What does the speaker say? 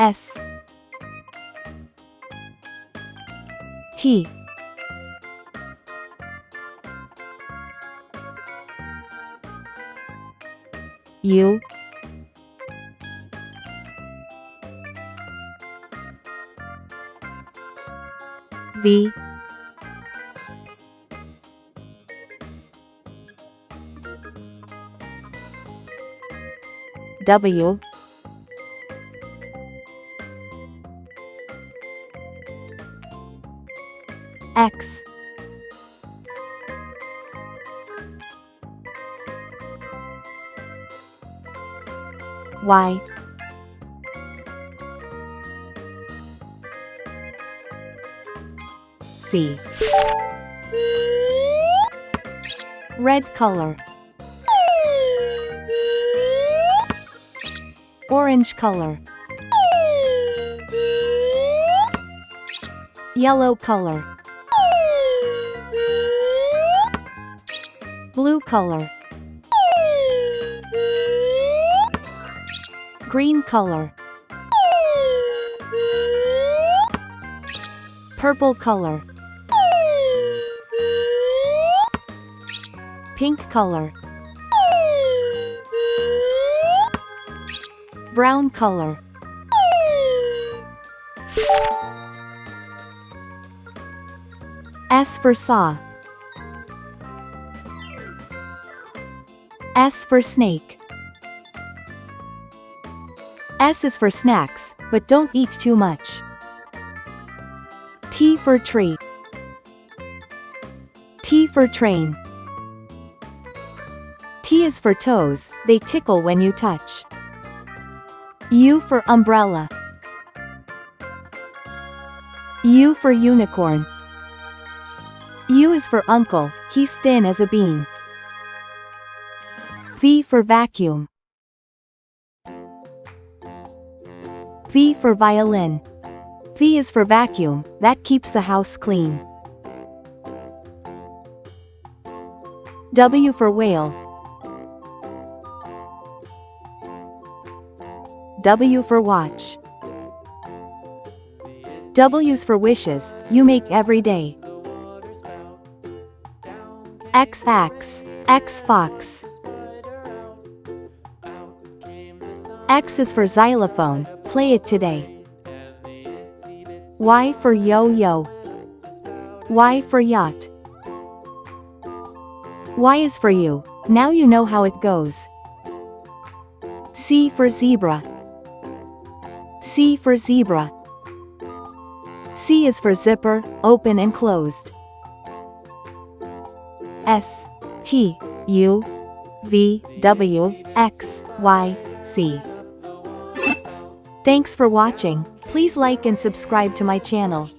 S T U V W X Y Z. Red color, orange color, yellow color, blue color, green color, purple color, pink color, brown color, S for saw, S for snake. S is for snacks, but don't eat too much. T for tree, T for train. T is for toes, they tickle when you touch. U for umbrella, U for unicorn. U is for uncle, he's thin as a bean. V for vacuum, V for violin. V is for vacuum, that keeps the house clean. W for whale, W for watch. W's for wishes, you make every day. X fox. X is for xylophone, play it today. Y for yo-yo, Y for yacht. Y is for you, now you know how it goes. C for zebra, C for zebra. C is for zipper, open and closed. S T U V W X Y Z. Thanks for watching. Please like and subscribe to my channel.